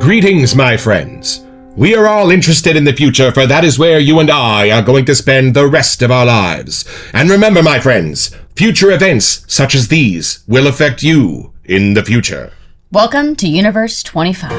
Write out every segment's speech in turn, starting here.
Greetings, my friends. We are all interested in the future, for that is where you and I are going to spend the rest of our lives. And remember, my friends, future events such as these will affect you in the future. Welcome to Universe 25.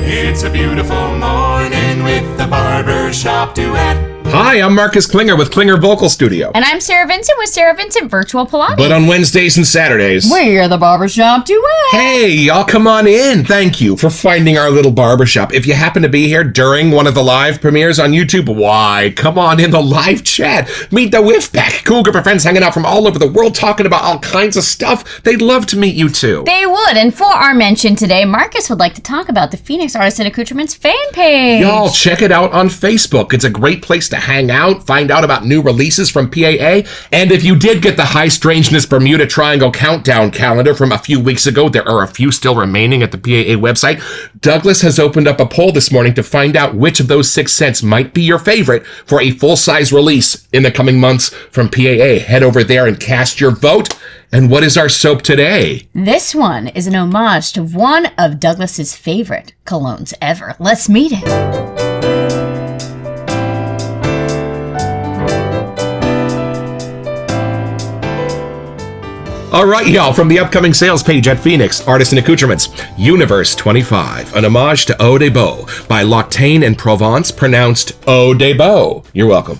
It's a beautiful morning with the Barbershop Duet. Hi, I'm Marcus Klinger with Klinger Vocal Studio. And I'm Sarah Vincent with Sarah Vincent Virtual Pilates. But on Wednesdays and Saturdays, we're the Barbershop Duet. Hey, y'all come on in. Thank you for finding our little barbershop. If you happen to be here during one of the live premieres on YouTube, why, come on in the live chat. Meet the Whiff Pack. Cool group of friends hanging out from all over the world talking about all kinds of stuff. They'd love to meet you too. They would. And for our mention today, Marcus would like to talk about the Phoenix Artisan Accoutrements fan page. Y'all check it out on Facebook. It's a great place to hang out, find out about new releases from PAA. And if you did get the High Strangeness Bermuda Triangle Countdown calendar from a few weeks ago, there are a few still remaining at the PAA website. Douglas has opened up a poll this morning to find out which of those 6 scents might be your favorite for a full-size release in the coming months from PAA. Head over there and cast your vote. And what is our soap today? This one is an homage to one of Douglas's favorite colognes ever. Let's meet him. All right, y'all, from the upcoming sales page at Phoenix Artisan Accoutrements, Universe 25, an homage to Eau de Beau by L'Octane and Provence, pronounced Eau de Beau. You're welcome.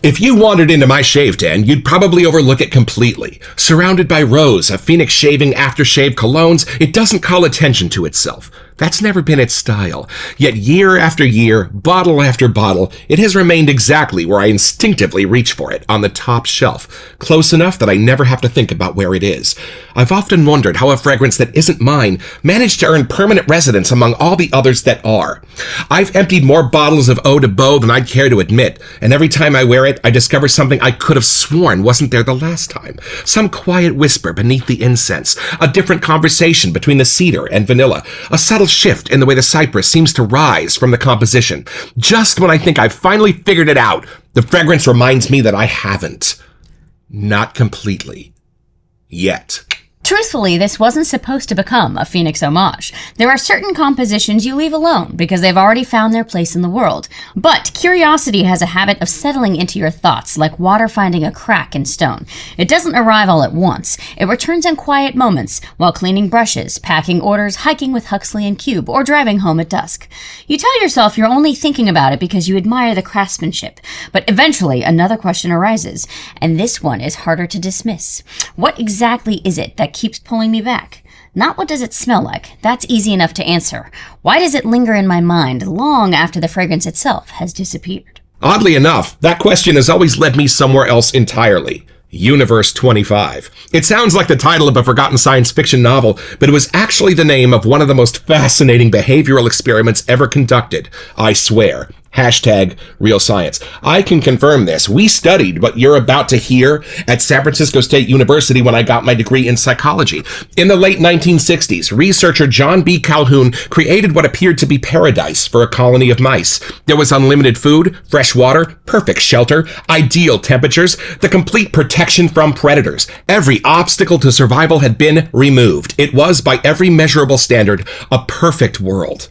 If you wandered into my shave den, you'd probably overlook it completely. Surrounded by rows of Phoenix shaving aftershave colognes, it doesn't call attention to itself. That's never been its style. Yet year after year, bottle after bottle, it has remained exactly where I instinctively reach for it, on the top shelf, close enough that I never have to think about where it is. I've often wondered how a fragrance that isn't mine managed to earn permanent residence among all the others that are. I've emptied more bottles of Eau de Beau than I'd care to admit, and every time I wear it, I discover something I could have sworn wasn't there the last time. Some quiet whisper beneath the incense, a different conversation between the cedar and vanilla, a subtle shift in the way the cypress seems to rise from the composition. Just when I think I've finally figured it out, the fragrance reminds me that I haven't. Not completely. Yet. Truthfully, this wasn't supposed to become a Phoenix homage. There are certain compositions you leave alone because they've already found their place in the world. But curiosity has a habit of settling into your thoughts like water finding a crack in stone. It doesn't arrive all at once. It returns in quiet moments while cleaning brushes, packing orders, hiking with Huxley and Cube, or driving home at dusk. You tell yourself you're only thinking about it because you admire the craftsmanship. But eventually, another question arises, and this one is harder to dismiss. What exactly is it that keeps pulling me back? Not what does it smell like? That's easy enough to answer. Why does it linger in my mind long after the fragrance itself has disappeared? Oddly enough, that question has always led me somewhere else entirely. Universe 25. It sounds like the title of a forgotten science fiction novel, but it was actually the name of one of the most fascinating behavioral experiments ever conducted. I swear. Hashtag real science. I can confirm this. We studied what you're about to hear at San Francisco State University when I got my degree in psychology. In the late 1960s, researcher John B. Calhoun created what appeared to be paradise for a colony of mice. There was unlimited food, fresh water, perfect shelter, ideal temperatures, the complete protection from predators. Every obstacle to survival had been removed. It was, by every measurable standard, a perfect world.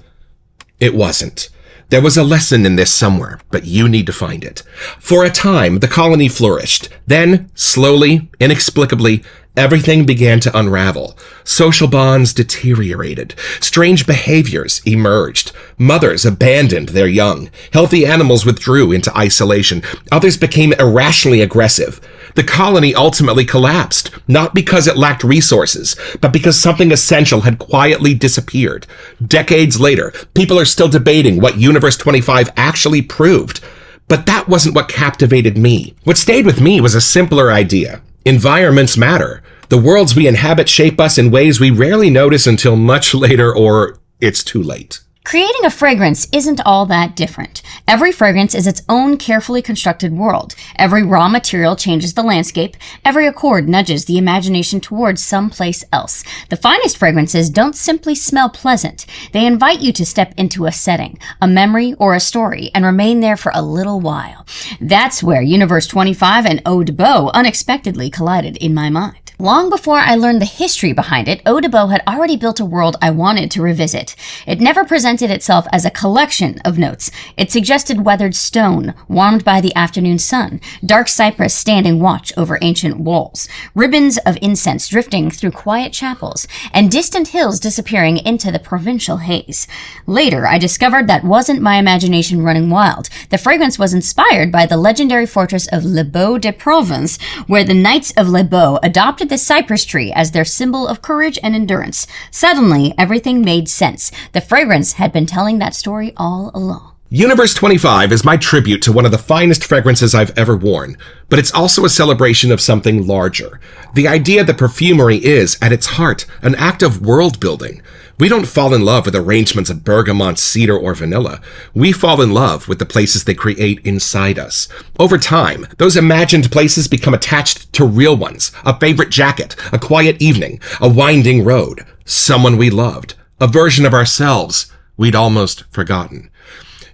It wasn't. There was a lesson in this somewhere, but you need to find it. For a time, the colony flourished. Then, slowly, inexplicably, everything began to unravel. Social bonds deteriorated. Strange behaviors emerged. Mothers abandoned their young. Healthy animals withdrew into isolation. Others became irrationally aggressive. The colony ultimately collapsed, not because it lacked resources, but because something essential had quietly disappeared. Decades later, people are still debating what Universe 25 actually proved. But that wasn't what captivated me. What stayed with me was a simpler idea. Environments matter. The worlds we inhabit shape us in ways we rarely notice until much later, or it's too late. Creating a fragrance isn't all that different. Every fragrance is its own carefully constructed world. Every raw material changes the landscape. Every accord nudges the imagination towards someplace else. The finest fragrances don't simply smell pleasant. They invite you to step into a setting, a memory, or a story, and remain there for a little while. That's where Universe 25 and Eau de Beau unexpectedly collided in my mind. Long before I learned the history behind it, Eau de Beau had already built a world I wanted to revisit. It never presented itself as a collection of notes. It suggested weathered stone, warmed by the afternoon sun, dark cypress standing watch over ancient walls, ribbons of incense drifting through quiet chapels, and distant hills disappearing into the provincial haze. Later, I discovered that wasn't my imagination running wild. The fragrance was inspired by the legendary fortress of Le Beau de Provence, where the Knights of Le Beau adopted the cypress tree as their symbol of courage and endurance. Suddenly, everything made sense. The fragrance had been telling that story all along. Universe 25 is my tribute to one of the finest fragrances I've ever worn, but it's also a celebration of something larger. The idea that perfumery is, at its heart, an act of world building. We don't fall in love with arrangements of bergamot, cedar, or vanilla. We fall in love with the places they create inside us. Over time, those imagined places become attached to real ones. A favorite jacket, a quiet evening, a winding road, someone we loved, a version of ourselves we'd almost forgotten.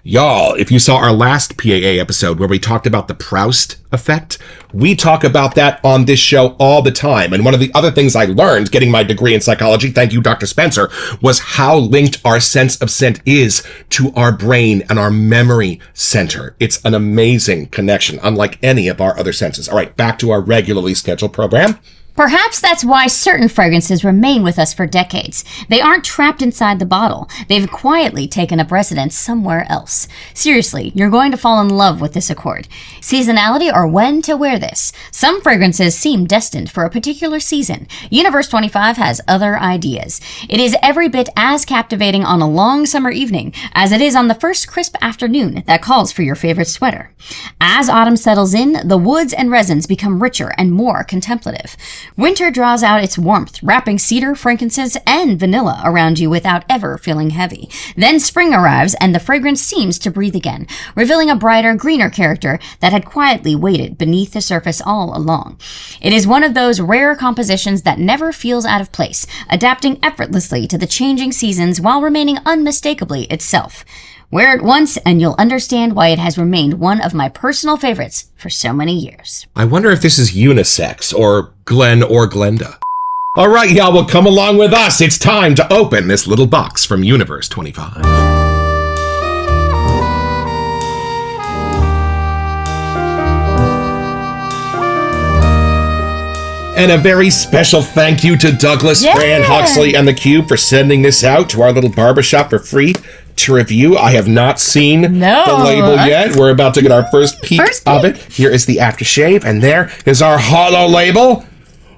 Y'all, if you saw our last PAA episode where we talked about the Proust effect, we talk about that on this show all the time. And one of the other things I learned getting my degree in psychology, thank you, Dr. Spencer, was how linked our sense of scent is to our brain and our memory center. It's an amazing connection, unlike any of our other senses. All right, back to our regularly scheduled program. Perhaps that's why certain fragrances remain with us for decades. They aren't trapped inside the bottle. They've quietly taken up residence somewhere else. Seriously, you're going to fall in love with this accord. Seasonality or when to wear this. Some fragrances seem destined for a particular season. Universe 25 has other ideas. It is every bit as captivating on a long summer evening as it is on the first crisp afternoon that calls for your favorite sweater. As autumn settles in, the woods and resins become richer and more contemplative. Winter draws out its warmth, wrapping cedar, frankincense, and vanilla around you without ever feeling heavy. Then spring arrives, and the fragrance seems to breathe again, revealing a brighter, greener character that had quietly waited beneath the surface all along. It is one of those rare compositions that never feels out of place, adapting effortlessly to the changing seasons while remaining unmistakably itself. Wear it once and you'll understand why it has remained one of my personal favorites for so many years. I wonder if this is unisex, or Glenn or Glenda. All right, y'all, well, come along with us. It's time to open this little box from Universe 25. And a very special thank you to Douglas, Fran, Huxley, and theCUBE for sending this out to our little barbershop for free to review. I have not seen the label yet. We're about to get our first peek of it. Here is the aftershave, and there is our holo label.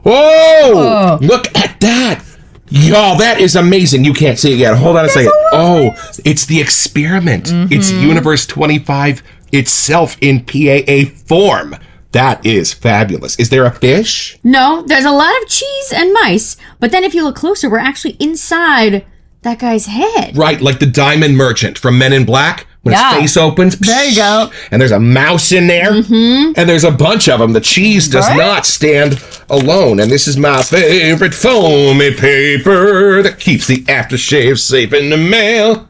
Whoa! Look at that! Y'all, that is amazing. You can't see it yet. Hold on a second. Oh, it's the experiment. It's Universe 25 itself in PAA form. That is fabulous. Is there a fish? No, there's a lot of cheese and mice, but then if you look closer, we're actually inside that guy's head. Right, like the Diamond Merchant from Men in Black. When his face opens. There you go. And there's a mouse in there. And there's a bunch of them. The cheese does not stand alone. And this is my favorite foamy paper that keeps the aftershave safe in the mail.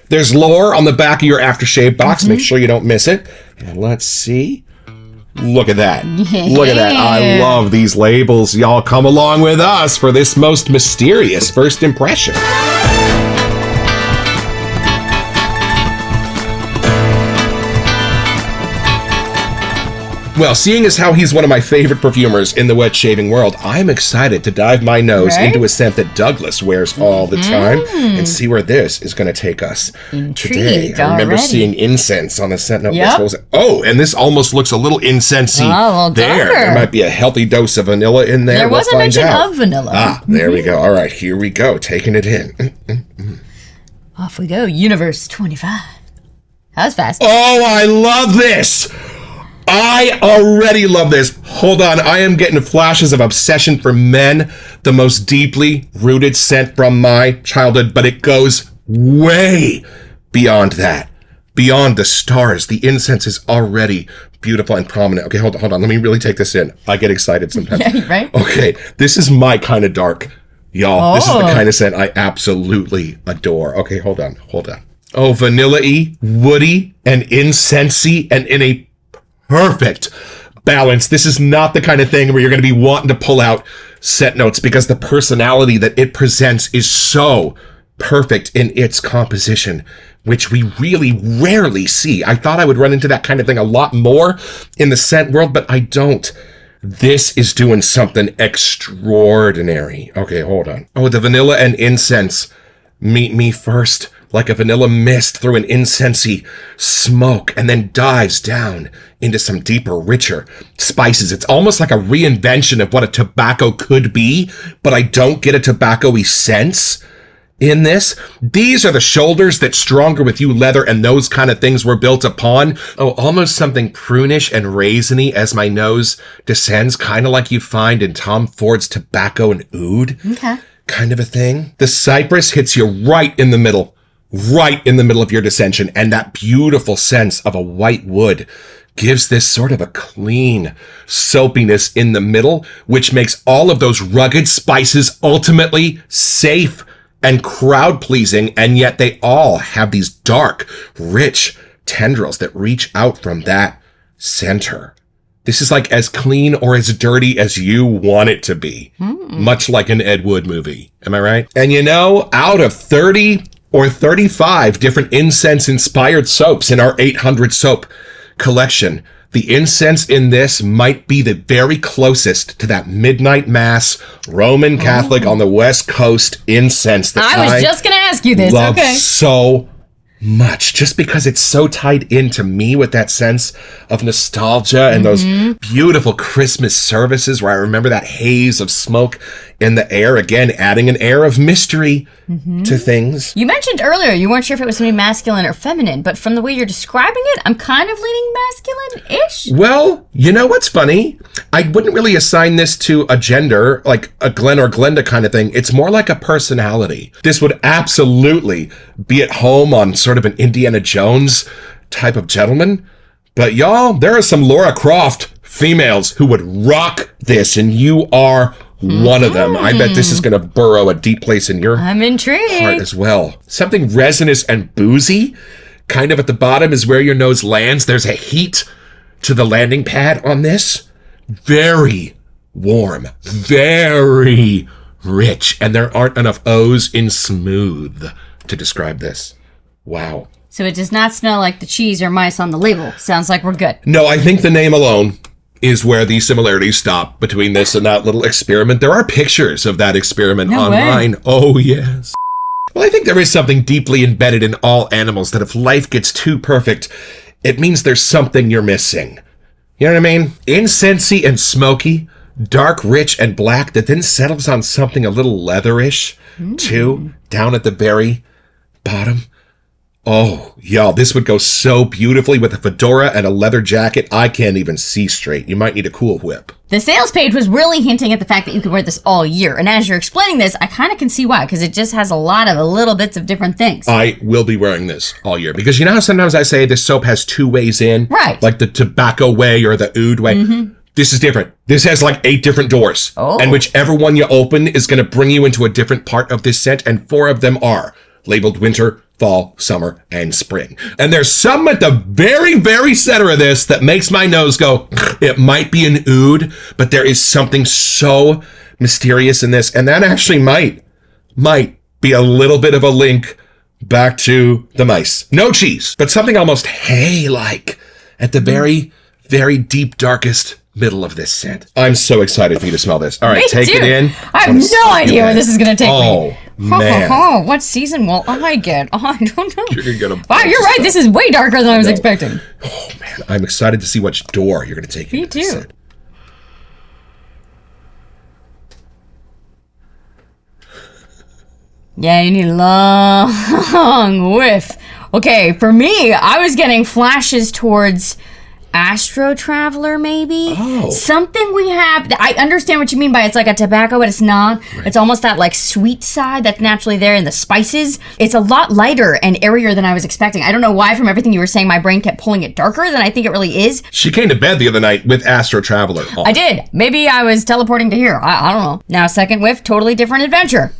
There's lore on the back of your aftershave box. Make sure you don't miss it. And let's see. Look at that. Look at that. I love these labels. Y'all come along with us for this most mysterious first impression. Well, seeing as how he's one of my favorite perfumers in the wet shaving world, I'm excited to dive my nose into a scent that Douglas wears all the time and see where this is going to take us today. I remember seeing incense on the scent note. Oh, and this almost looks a little incensey there. There might be a healthy dose of vanilla in there. There was a mention of vanilla. Ah, there we go. All right, here we go. Taking it in. Off we go. Universe 25. That was fast. Oh, I love this. I already love this. Hold on, I am getting flashes of obsession for men, the most deeply rooted scent from my childhood, but it goes way beyond that. Beyond the stars. The incense is already beautiful and prominent. Okay, hold on. Let me really take this in. I get excited sometimes. Yeah, right? Okay, this is my kind of dark, y'all. This is the kind of scent I absolutely adore. Okay, hold on. Oh, vanilla-y, woody, and incensey, and in a perfect balance. This is not the kind of thing where you're going to be wanting to pull out scent notes, because the personality that it presents is so perfect in its composition, which we really rarely see. I thought I would run into that kind of thing a lot more in the scent world, but I don't. This is doing something extraordinary. Okay, hold on. Oh, the vanilla and incense meet me first, like a vanilla mist through an incensey smoke, and then dives down into some deeper, richer spices. It's almost like a reinvention of what a tobacco could be, but I don't get a tobacco-y sense in this. These are the shoulders that Stronger With You leather and those kind of things were built upon. Oh, almost something prunish and raisiny as my nose descends, kind of like you find in Tom Ford's Tobacco and Oud. Okay. Kind of a thing. The cypress hits you right in the middle of your descension, and that beautiful sense of a white wood gives this sort of a clean soapiness in the middle, which makes all of those rugged spices ultimately safe and crowd-pleasing, and yet they all have these dark, rich tendrils that reach out from that center. This is like as clean or as dirty as you want it to be, much like an Ed Wood movie. Am I right? And you know, out of 30 or 35 different incense-inspired soaps in our 800 soap collection, the incense in this might be the very closest to that midnight mass Roman Catholic on the West Coast incense that I was just going to ask you this. love Okay. so much, just because it's so tied into me with that sense of nostalgia and those beautiful Christmas services where I remember that haze of smoke in the air, again adding an air of mystery to things. You mentioned earlier you weren't sure if it was going to be masculine or feminine, but from the way you're describing it, I'm kind of leaning masculine-ish. Well, you know what's funny? I wouldn't really assign this to a gender, like a Glenn or Glenda kind of thing. It's more like a personality. This would absolutely be at home on sort of an Indiana Jones type of gentleman. But y'all, there are some Laura Croft females who would rock this, and you are one of them. I bet this is going to burrow a deep place in your I'm intrigued. heart as well. Something resinous and boozy, kind of at the bottom is where your nose lands. There's a heat to the landing pad on this. Very warm, very rich, and there aren't enough O's in smooth to describe this. Wow. So it does not smell like the cheese or mice on the label. Sounds like we're good. No, I think the name alone is where the similarities stop between this and that little experiment. There are pictures of that experiment No online. Way. Oh, yes. Well, I think there is something deeply embedded in all animals that if life gets too perfect, it means there's something you're missing. You know what I mean? Incensey and smoky, dark, rich, and black that then settles on something a little leatherish, too, down at the very bottom. Oh, y'all, this would go so beautifully with a fedora and a leather jacket. I can't even see straight. You might need a cool whip. The sales page was really hinting at the fact that you could wear this all year. And as you're explaining this, I kind of can see why, because it just has a lot of little bits of different things. I will be wearing this all year. Because you know how sometimes I say this soap has two ways in? Right. Like the tobacco way or the oud way? This is different. This has like 8 different doors. Oh. And whichever one you open is going to bring you into a different part of this scent. And 4 of them are labeled winter, fall, summer, and spring. And there's some at the very, very center of this that makes my nose go, it might be an oud, but there is something so mysterious in this. And that actually might be a little bit of a link back to the mice. No cheese, but something almost hay-like at the very, very deep, darkest middle of this scent. I'm so excited for you to smell this. All right, take it in. I have no idea where this is going to take me. Oh, man. What season will I get? Oh, I don't know. You're going to get a Wow, you're right. This is way darker than I was expecting. Oh, man. I'm excited to see which door you're going to take. Me too. Scent. Yeah, you need a long whiff. Okay, for me, I was getting flashes towards Astro Traveler, maybe. Oh. Something we have. I understand what you mean by it's like a tobacco, but it's not. Right. It's almost that like sweet side that's naturally there in the spices. It's a lot lighter and airier than I was expecting. I don't know why from everything you were saying, my brain kept pulling it darker than I think it really is. She came to bed the other night with Astro Traveler on. I did. Maybe I was teleporting to here. I don't know. Now, second whiff, totally different adventure.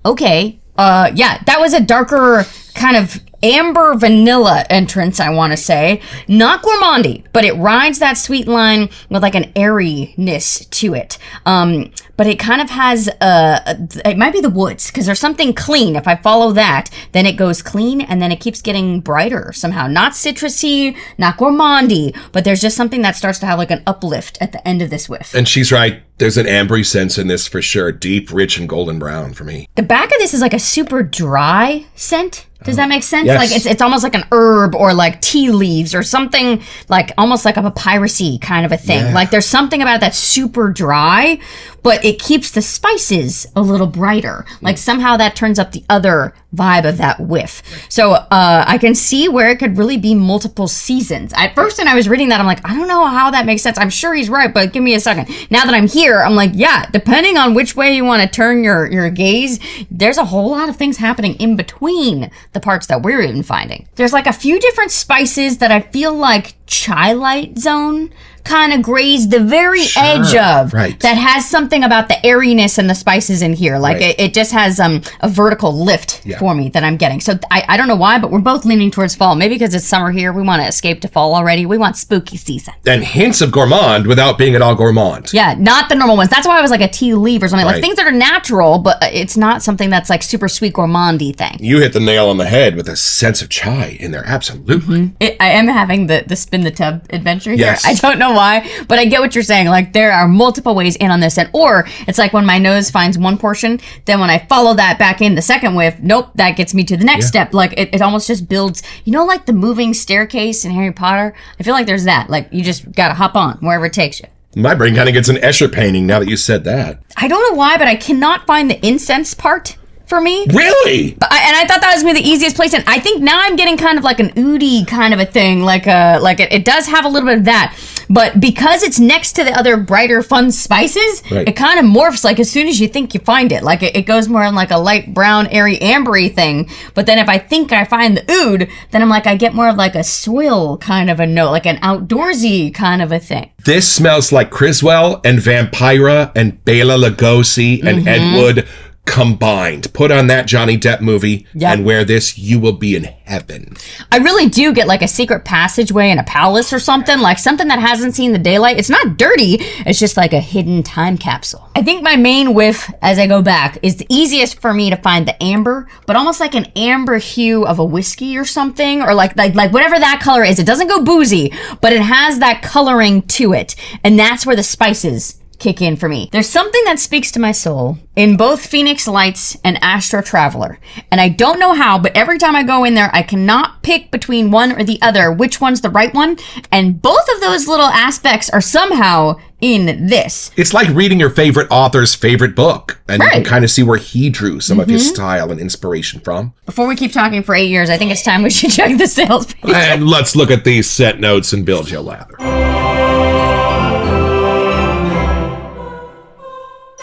Okay. Yeah, that was a darker kind of amber vanilla entrance, I want to say. Not gourmandy, but it rides that sweet line with like an airiness to it. But it kind of has, it might be the woods, because there's something clean. If I follow that, then it goes clean, and then it keeps getting brighter somehow. Not citrusy, not gourmandy, but there's just something that starts to have like an uplift at the end of this whiff. And she's right. There's an ambery sense in this for sure. Deep, rich, and golden brown for me. The back of this is like a super dry scent. Does that make sense? Yes. Like it's almost like an herb or like tea leaves or something like almost like a papyrusy kind of a thing. Yeah. Like there's something about that's super dry, but it keeps the spices a little brighter. Like somehow that turns up the other vibe of that whiff. So I can see where it could really be multiple seasons. At first when I was reading that, I'm like, I don't know how that makes sense. I'm sure he's right, but give me a second. Now that I'm here, I'm like, yeah, depending on which way you want to turn your gaze, there's a whole lot of things happening in between the parts that we're even finding. There's like a few different spices that I feel like Chai Light Zone kind of grazed the very edge of. Right. That has something about the airiness and the spices in here. Like it just has a vertical lift for me that I'm getting. So I don't know why, but we're both leaning towards fall. Maybe because it's summer here. We want to escape to fall already. We want spooky season. And hints of gourmand without being at all gourmand. Yeah, not the normal ones. That's why I was like a tea leaf or something. Like things that are natural, but it's not something that's like super sweet gourmandy thing. You hit the nail on the head with a sense of chai in there. Absolutely. I am having the spin the tub adventure here. Yes. I don't know why, but I get what you're saying. Like there are multiple ways in on this, or it's like when my nose finds one portion, then when I follow that back in the second whiff, nope, that gets me to the next step. Like it almost just builds, like the moving staircase in Harry Potter. I feel like there's that. Like you just gotta hop on wherever it takes you. My brain kind of gets an Escher painting now that you said that. I don't know why, but I cannot find the incense part for me. Really? And I thought that was gonna be the easiest place, and I think now I'm getting kind of like an oudi kind of a thing, like it does have a little bit of that, but because it's next to the other brighter, fun spices, it kind of morphs like as soon as you think you find it. Like it goes more in like a light brown, airy, ambery thing. But then if I think I find the oud, then I'm like I get more of like a soil kind of a note, like an outdoorsy kind of a thing. This smells like Criswell and Vampira and Bela Lugosi and Ed Wood combined. Put on that Johnny Depp movie and wear this, you will be in heaven. I really do get like a secret passageway in a palace or something, like something that hasn't seen the daylight. It's not dirty, it's just like a hidden time capsule. I think my main whiff as I go back is the easiest for me to find the amber, but almost like an amber hue of a whiskey or something, or like whatever that color is. It doesn't go boozy, but it has that coloring to it, and that's where the spices kick in for me. There's something that speaks to my soul in both Phoenix Lights and Astro Traveler. And I don't know how, but every time I go in there, I cannot pick between one or the other, which one's the right one. And both of those little aspects are somehow in this. It's like reading your favorite author's favorite book. And you can kind of see where he drew some of his style and inspiration from. Before we keep talking for 8 years, I think it's time we should check the sales page. And let's look at these set notes and build your lather.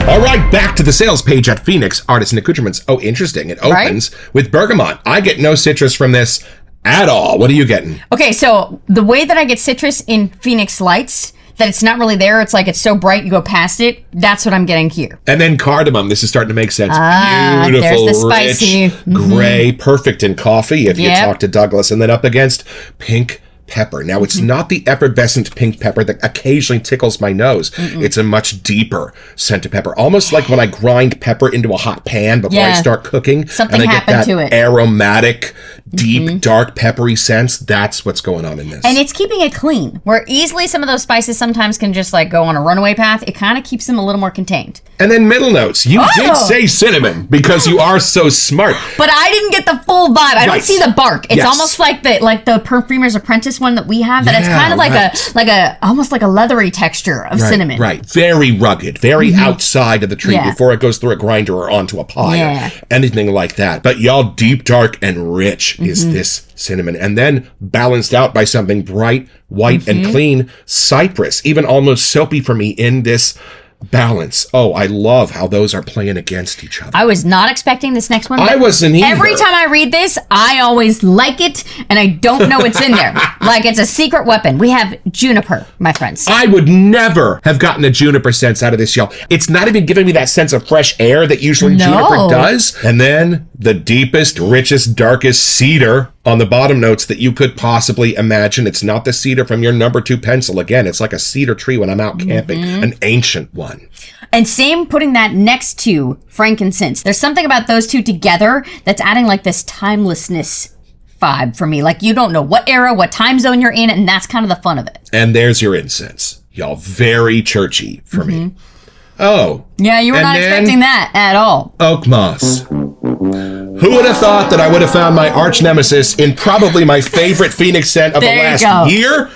All right, back to the sales page at Phoenix Artisan Accoutrements. Oh, interesting. It opens with bergamot. I get no citrus from this at all. What are you getting? Okay, so the way that I get citrus in Phoenix Lights, that it's not really there. It's like it's so bright you go past it. That's what I'm getting here. And then cardamom. This is starting to make sense. Beautiful, there's the spicy, rich, gray, perfect in coffee if you talk to Douglas. And then up against pink pepper. Now, it's not the effervescent pink pepper that occasionally tickles my nose. It's a much deeper scent of pepper. Almost like when I grind pepper into a hot pan before I start cooking. Something and I happened get that to it. Aromatic, deep, dark, peppery sense. That's what's going on in this. And it's keeping it clean. Where easily some of those spices sometimes can just like go on a runaway path. It kind of keeps them a little more contained. And then middle notes. You did say cinnamon because you are so smart. But I didn't get the full vibe. I don't see the bark. It's almost like the Perfumer's Apprentice this one that we have, that it's kind of like a almost like a leathery texture of cinnamon. Right. Very rugged, very outside of the tree before it goes through a grinder or onto a pie or anything like that. But y'all, deep, dark, and rich is this cinnamon. And then balanced out by something bright, white, and clean, cypress, even almost soapy for me in this balance. Oh, I love how those are playing against each other. I was not expecting this next one. I wasn't either. Every time I read this, I always like it, and I don't know what's in there. Like it's a secret weapon. We have juniper, my friends. I would never have gotten a juniper sense out of this, y'all. It's not even giving me that sense of fresh air that usually juniper does. And then the deepest, richest, darkest cedar on the bottom notes that you could possibly imagine. It's not the cedar from your number 2 pencil. Again, it's like a cedar tree when I'm out camping, an ancient one. And same putting that next to frankincense. There's something about those two together that's adding like this timelessness vibe for me. Like you don't know what era, what time zone you're in, and that's kind of the fun of it. And there's your incense. Y'all, very churchy for me. Oh. Yeah, you were not expecting that at all. Oak moss. Who would have thought that I would have found my arch nemesis in probably my favorite Phoenix scent of the last year?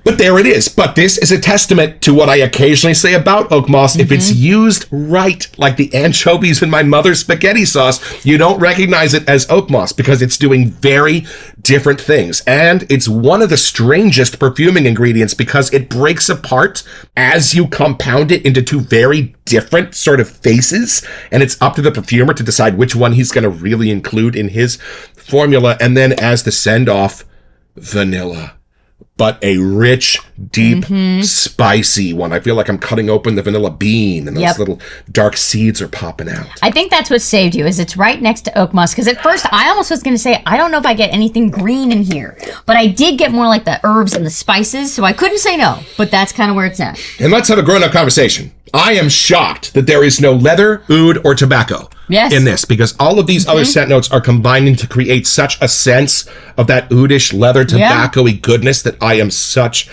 But there it is. But this is a testament to what I occasionally say about oak moss. If it's used right, like the anchovies in my mother's spaghetti sauce, you don't recognize it as oak moss because it's doing very different things. And it's one of the strangest perfuming ingredients because it breaks apart as you compound it into two very different sort of faces. And it's up to the perfumer to decide which one he's going to really include in his formula. And then as the send-off, vanilla. But a rich, deep, spicy one. I feel like I'm cutting open the vanilla bean and those little dark seeds are popping out. I think that's what saved you, is it's right next to oak moss. Because at first, I almost was going to say, I don't know if I get anything green in here. But I did get more like the herbs and the spices, so I couldn't say no. But that's kind of where it's at. And let's have a grown-up conversation. I am shocked that there is no leather, oud, or tobacco in this, because all of these other scent notes are combining to create such a sense of that oudish, leather, tobacco-y goodness that I am such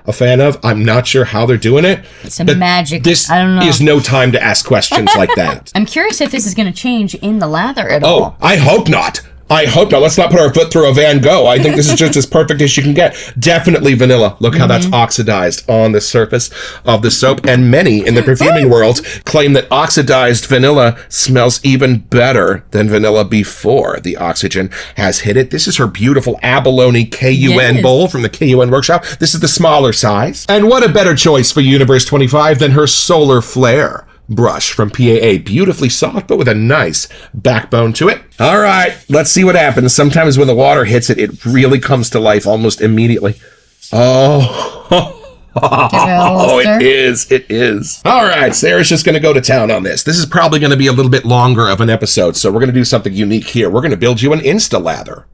a fan of. I'm not sure how they're doing it. It's a magic. This I don't know. is no time to ask questions like that. I'm curious if this is going to change in the lather at all. Oh, I hope not. I hope not. Let's not put our foot through a Van Gogh. I think this is just as perfect as you can get. Definitely vanilla. Look how that's oxidized on the surface of the soap. And many in the perfuming world claim that oxidized vanilla smells even better than vanilla before the oxygen has hit it. This is her beautiful abalone KUN bowl from the KUN workshop. This is the smaller size. And what a better choice for Universe 25 than her Solar Flare brush from PAA. Beautifully soft, but with a nice backbone to it. All right, let's see what happens. Sometimes when the water hits it, it really comes to life almost immediately. Oh, it is. It is. All right, Sarah's just going to go to town on this. This is probably going to be a little bit longer of an episode, so we're going to do something unique here. We're going to build you an Insta lather.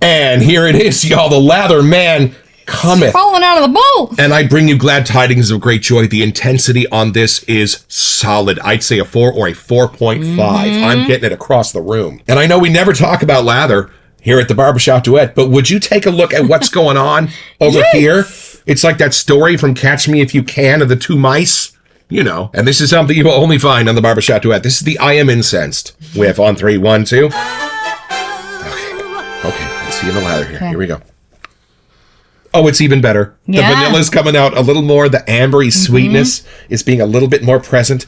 And here it is, y'all. The lather man cometh. Falling out of the bowl. And I bring you glad tidings of great joy. The intensity on this is solid. I'd say a 4 or a 4.5. I'm getting it across the room. And I know we never talk about lather here at the Barbershop Duet, but would you take a look at what's going on over here? It's like that story from Catch Me If You Can of the two mice. You know, and this is something you will only find on the Barbershop Duet. This is the I Am Incensed. We have on 3, 1, 2. Okay, let's see in the lather here. Here we go. Oh, it's even better. The vanilla's coming out a little more. The ambery sweetness is being a little bit more present.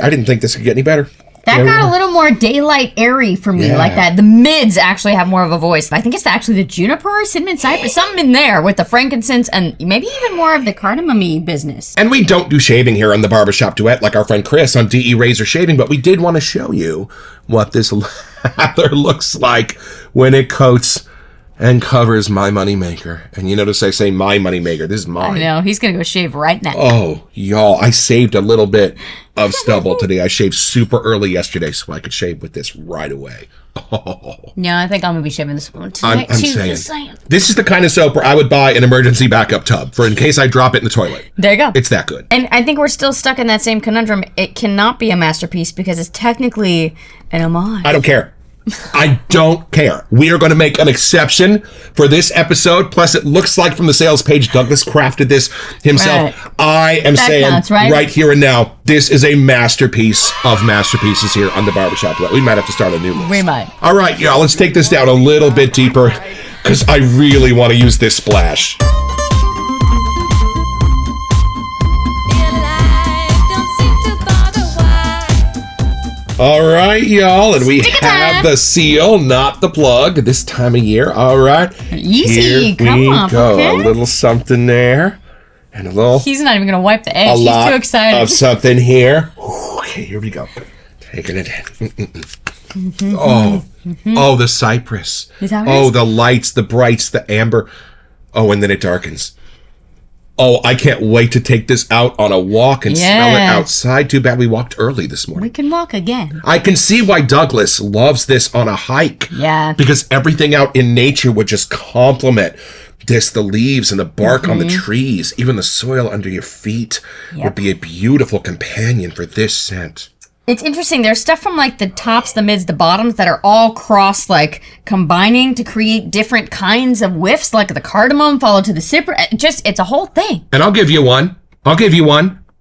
I didn't think this could get any better. That got a little more daylight airy for me, like that. The mids actually have more of a voice. I think it's actually the juniper, cinnamon, cypress, something in there with the frankincense and maybe even more of the cardamom-y business. And we don't do shaving here on the Barbershop Duet like our friend Chris on DE Razor Shaving, but we did want to show you what this lather looks like when it coats and covers my moneymaker. And you notice I say my moneymaker. This is mine. I know. He's going to go shave right now. Oh, y'all. I saved a little bit of stubble today. I shaved super early yesterday so I could shave with this right away. Oh. Yeah, I think I'm going to be shaving this one tonight. I'm saying. This is the kind of soap where I would buy an emergency backup tub for in case I drop it in the toilet. There you go. It's that good. And I think we're still stuck in that same conundrum. It cannot be a masterpiece because it's technically an homage. I don't care. I don't care. We are going to make an exception for this episode. Plus, it looks like from the sales page, Douglas crafted this himself. Right. I am saying counts, right here and now, this is a masterpiece of masterpieces here on the Barbershop Duet. We might have to start a new list. We might. All right, y'all, let's take this down a little bit deeper. because I really want to use this splash. All right, y'all, and we have the seal, not the plug, this time of year. All right, easy. Here Come we on, go. okay? A little something there, and a little. He's not even gonna wipe the edge. A He's lot too excited. of something here. Okay, here we go. Taking it in. Oh, the cypress. Is that what it Oh, is? the lights, the brights, the amber. Oh, and then it darkens. Oh, I can't wait to take this out on a walk and smell it Yeah. outside. Too bad we walked early this morning. We can walk again. I can see why Douglas loves this on a hike. Yeah. Because everything out in nature would just complement this. The leaves and the bark on the trees, even the soil under your feet would be a beautiful companion for this scent. It's interesting. There's stuff from like the tops, the mids, the bottoms that are all cross, like combining to create different kinds of whiffs, like the cardamom followed to the cypress. It's a whole thing. And I'll give you one.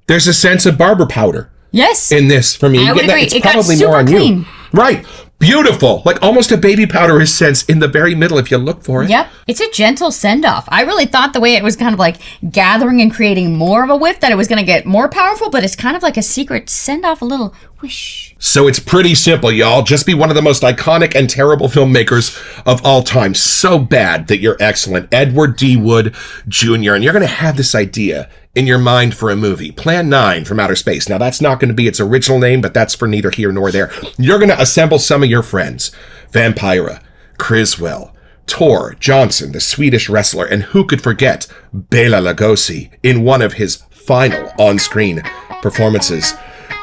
There's a sense of barber powder Yes. in this for me. I would agree. It's It got probably super more on clean. you. Right. Beautiful. Like almost a baby powder sense in the very middle if you look for it. Yep. It's a gentle send off. I really thought the way it was kind of like gathering and creating more of a whiff that it was going to get more powerful, but it's kind of like a secret send off, a little whoosh. So it's pretty simple, y'all. Just be one of the most iconic and terrible filmmakers of all time. So bad that you're excellent. Edward D. Wood Jr. And you're going to have this idea in your mind for a movie. Plan 9 from Outer Space. Now, that's not going to be its original name, but that's for neither here nor there. You're going to assemble some of your friends. Vampira, Criswell, Tor Johnson, the Swedish wrestler, and who could forget Bela Lugosi in one of his final on-screen performances.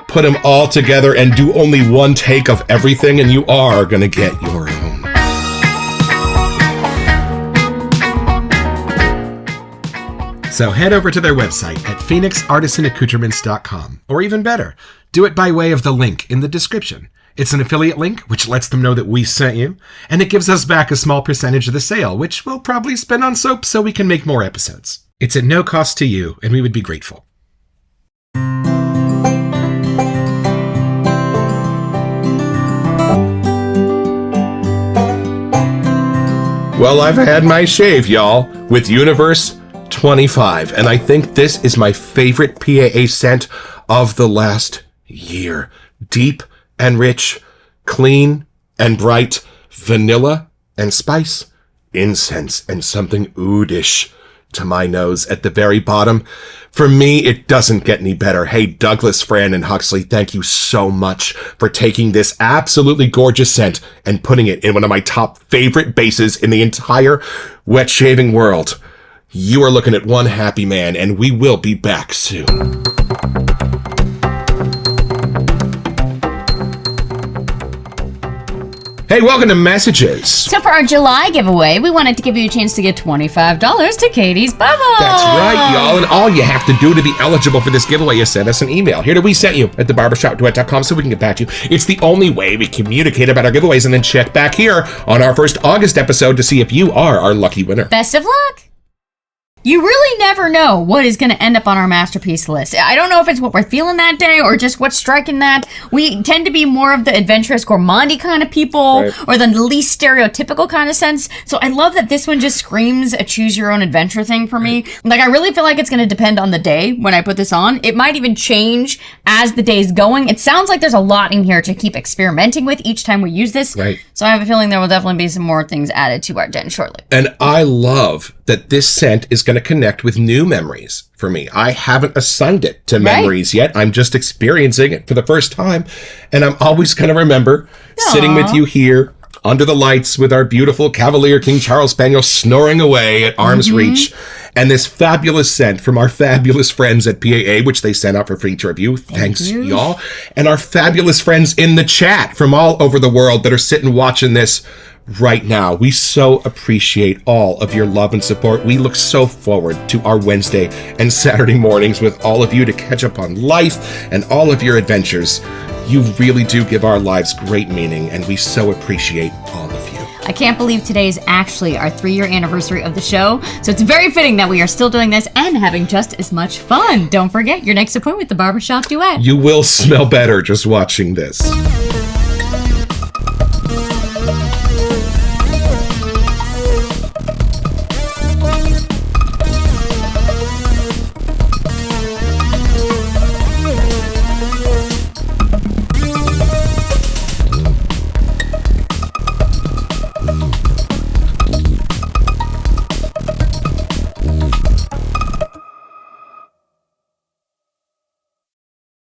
Put them all together and do only one take of everything, and you are going to get your own. So head over to their website at phoenixartisanaccoutrements.com. Or even better, do it by way of the link in the description. It's an affiliate link, which lets them know that we sent you, and it gives us back a small percentage of the sale, which we'll probably spend on soap so we can make more episodes. It's at no cost to you, and we would be grateful. Well, I've had my shave, y'all, with Universe 25, and I think this is my favorite PAA scent of the last year. Deep and rich, clean and bright, vanilla and spice, incense and something oudish to my nose at the very bottom. For me, it doesn't get any better. Hey, Douglas, Fran, and Huxley, thank you so much for taking this absolutely gorgeous scent and putting it in one of my top favorite bases in the entire wet shaving world. You are looking at one happy man, and we will be back soon. Hey, welcome to Messages. So for our July giveaway, we wanted to give you a chance to get $25 to Katie's Bubble. That's right, y'all. And all you have to do to be eligible for this giveaway is send us an email. Here to We Sent You at thebarbershopduet.com so we can get back to you. It's the only way we communicate about our giveaways, and then check back here on our first August episode to see if you are our lucky winner. Best of luck. You really never know what is going to end up on our masterpiece list. I don't know if it's what we're feeling that day or just what's striking that. We tend to be more of the adventurous, gourmandy kind of people, Right. or the least stereotypical kind of sense. So I love that this one just screams a choose your own adventure thing for me. Like, I really feel like it's going to depend on the day when I put this on. It might even change as the day's going. It sounds like there's a lot in here to keep experimenting with each time we use this. Right. So I have a feeling there will definitely be some more things added to our den shortly. And I love that this scent is going to connect with new memories for me. I haven't assigned it to memories yet. I'm just experiencing it for the first time. And I'm always going to remember sitting with you here under the lights with our beautiful Cavalier King Charles Spaniel snoring away at arm's reach. And this fabulous scent from our fabulous friends at PAA, which they sent out for free to review. Thanks, y'all. And our fabulous friends in the chat from all over the world that are sitting watching this right now. We so appreciate all of your love and support. We look so forward to our Wednesday and Saturday mornings with all of you to catch up on life and all of your adventures. You really do give our lives great meaning, and we so appreciate all of you. I can't believe today is actually our 3-year anniversary of the show, so it's very fitting that we are still doing this and having just as much fun. Don't forget your next appointment with the Barbershop Duet. You will smell better just watching this.